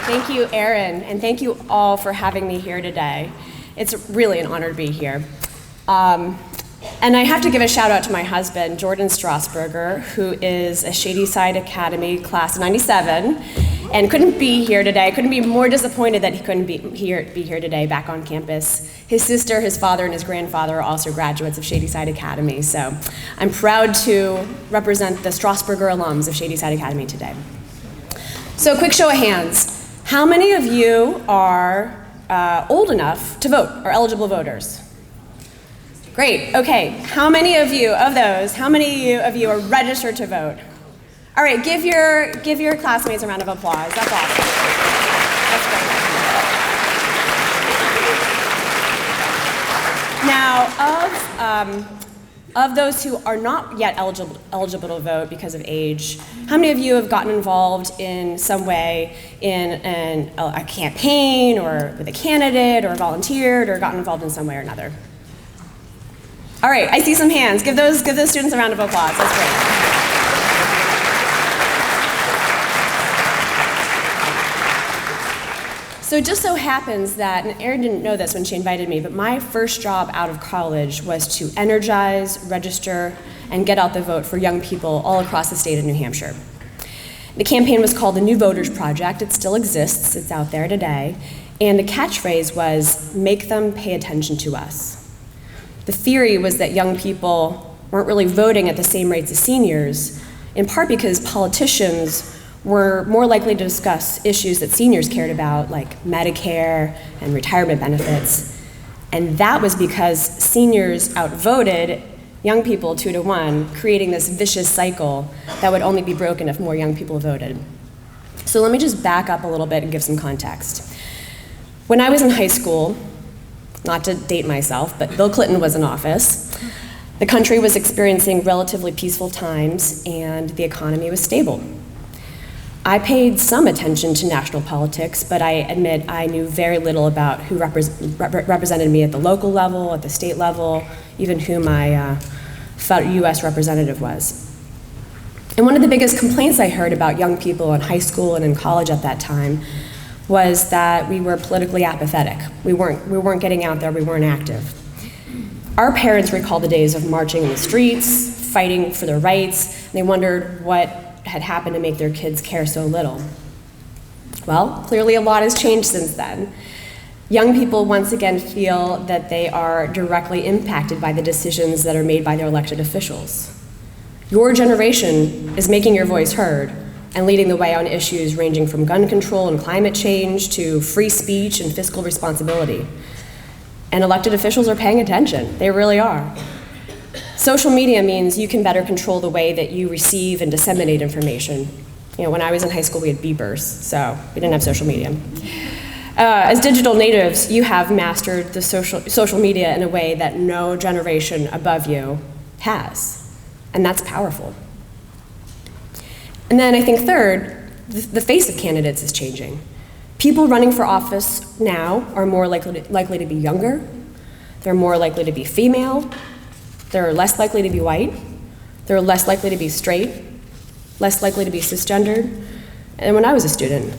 Thank you, Erin, and thank you all for having me here today. It's really an honor to be here. And I have to give a shout out to my husband, Jordan Strassburger, who is a Shady Academy class of 97, and couldn't be here today. Couldn't be more disappointed that he couldn't be here today back on campus. His sister, his father, and his grandfather are also graduates of Shady Academy, so I'm proud to represent the Strassburger alums of Shady Academy today. So a quick show of hands. How many of you are old enough to vote, or eligible voters? Great, okay. How many of you are registered to vote? All right, give your classmates a round of applause. That's awesome. That's great. Now, of those who are not yet eligible to vote because of age, how many of you have gotten involved in some way in a campaign or with a candidate or volunteered or gotten involved in some way or another? All right, I see some hands. Give those students a round of applause. That's great. So it just so happens that, and Erin didn't know this when she invited me, but my first job out of college was to energize, register, and get out the vote for young people all across the state of New Hampshire. The campaign was called the New Voters Project. It still exists. It's out there today. And the catchphrase was, make them pay attention to us. The theory was that young people weren't really voting at the same rates as seniors, in part because politicians were more likely to discuss issues that seniors cared about, like Medicare and retirement benefits. And that was because seniors outvoted young people 2-to-1, creating this vicious cycle that would only be broken if more young people voted. So let me just back up a little bit and give some context. When I was in high school, not to date myself, but Bill Clinton was in office, the country was experiencing relatively peaceful times and the economy was stable. I paid some attention to national politics, but I admit I knew very little about who represented me at the local level, at the state level, even who my US representative was. And one of the biggest complaints I heard about young people in high school and in college at that time was that we were politically apathetic. We weren't getting out there, we weren't active. Our parents recall the days of marching in the streets, fighting for their rights, and they wondered what had happened to make their kids care so little. Well, clearly a lot has changed since then. Young people once again feel that they are directly impacted by the decisions that are made by their elected officials. Your generation is making your voice heard and leading the way on issues ranging from gun control and climate change to free speech and fiscal responsibility. And elected officials are paying attention. They really are. Social media means you can better control the way that you receive and disseminate information. You know, when I was in high school, we had beepers, so we didn't have social media. As digital natives, you have mastered the social media in a way that no generation above you has, and that's powerful. And then I think third, the face of candidates is changing. People running for office now are more likely to be younger, they're more likely to be female, they're less likely to be white, they're less likely to be straight, less likely to be cisgendered, and when I was a student.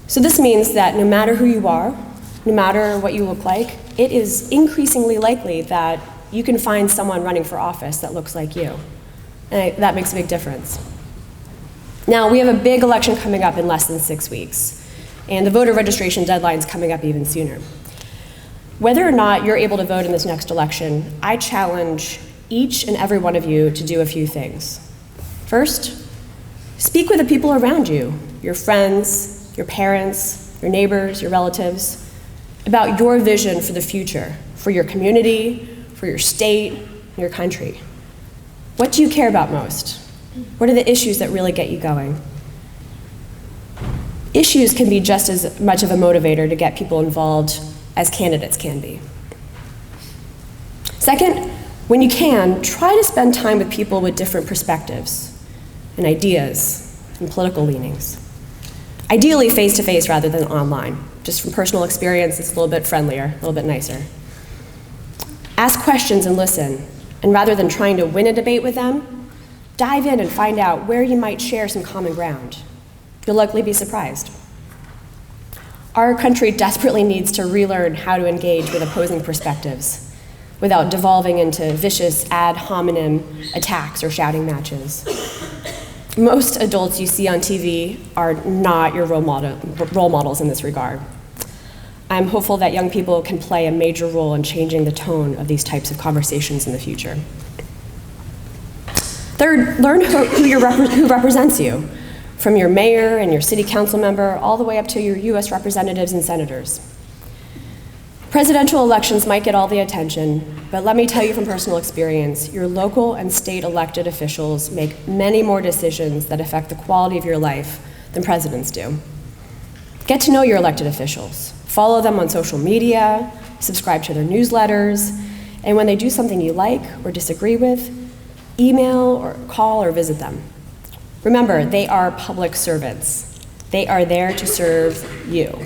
So this means that no matter who you are, no matter what you look like, it is increasingly likely that you can find someone running for office that looks like you. And that makes a big difference. Now, we have a big election coming up in less than 6 weeks, and the voter registration deadline is coming up even sooner. Whether or not you're able to vote in this next election, I challenge each and every one of you to do a few things. First, speak with the people around you, your friends, your parents, your neighbors, your relatives, about your vision for the future, for your community, for your state, your country. What do you care about most? What are the issues that really get you going? Issues can be just as much of a motivator to get people involved as candidates can be. Second, when you can, try to spend time with people with different perspectives and ideas and political leanings. Ideally face-to-face rather than online. Just from personal experience, it's a little bit friendlier, a little bit nicer. Ask questions and listen, and rather than trying to win a debate with them, dive in and find out where you might share some common ground. You'll likely be surprised. Our country desperately needs to relearn how to engage with opposing perspectives without devolving into vicious ad hominem attacks or shouting matches. Most adults you see on TV are not your role models in this regard. I'm hopeful that young people can play a major role in changing the tone of these types of conversations in the future. Third, learn who represents you, from your mayor and your city council member all the way up to your US representatives and senators. Presidential elections might get all the attention, but let me tell you from personal experience, your local and state elected officials make many more decisions that affect the quality of your life than presidents do. Get to know your elected officials. Follow them on social media, subscribe to their newsletters, and when they do something you like or disagree with, email or call or visit them. Remember, they are public servants. They are there to serve you.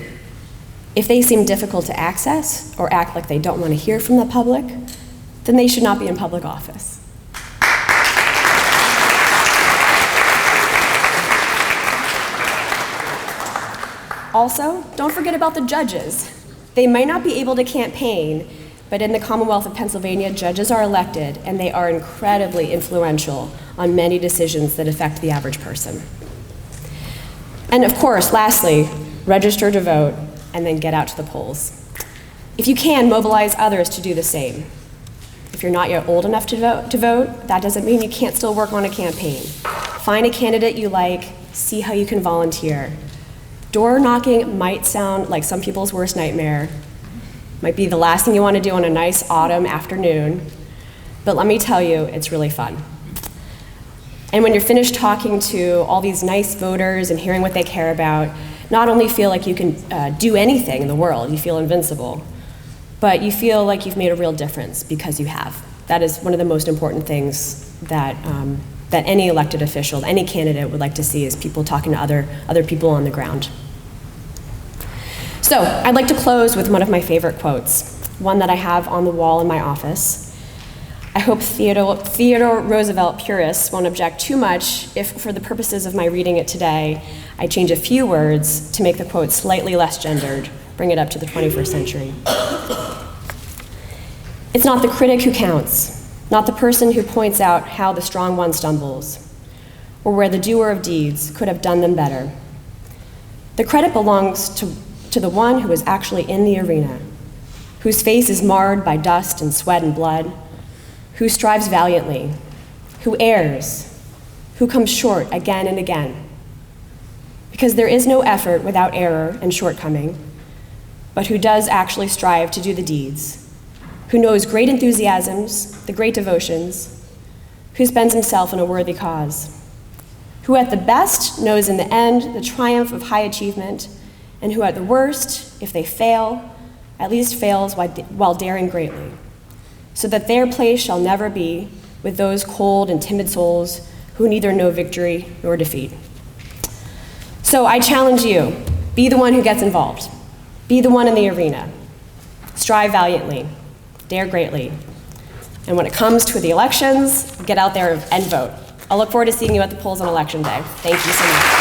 If they seem difficult to access or act like they don't want to hear from the public, then they should not be in public office. Also, don't forget about the judges. They might not be able to campaign, but in the Commonwealth of Pennsylvania, judges are elected, and they are incredibly influential on many decisions that affect the average person. And of course, lastly, register to vote, and then get out to the polls. If you can, mobilize others to do the same. If you're not yet old enough to vote, that doesn't mean you can't still work on a campaign. Find a candidate you like, see how you can volunteer. Door knocking might sound like some people's worst nightmare. Might be the last thing you want to do on a nice autumn afternoon, but let me tell you, it's really fun. And when you're finished talking to all these nice voters and hearing what they care about, not only feel like you can do anything in the world, you feel invincible, but you feel like you've made a real difference because you have. That is one of the most important things that any elected official, any candidate would like to see, is people talking to other people on the ground. So I'd like to close with one of my favorite quotes, one that I have on the wall in my office. I hope Theodore Roosevelt purists won't object too much if, for the purposes of my reading it today, I change a few words to make the quote slightly less gendered, bring it up to the 21st century. It's not the critic who counts, not the person who points out how the strong one stumbles, or where the doer of deeds could have done them better. The credit belongs to the one who is actually in the arena, whose face is marred by dust and sweat and blood, who strives valiantly, who errs, who comes short again and again. Because there is no effort without error and shortcoming, but who does actually strive to do the deeds, who knows great enthusiasms, the great devotions, who spends himself in a worthy cause, who at the best knows in the end the triumph of high achievement, and who at the worst, if they fail, at least fails while daring greatly, so that their place shall never be with those cold and timid souls who neither know victory nor defeat. So I challenge you, be the one who gets involved. Be the one in the arena. Strive valiantly, dare greatly. And when it comes to the elections, get out there and vote. I'll look forward to seeing you at the polls on Election Day. Thank you so much.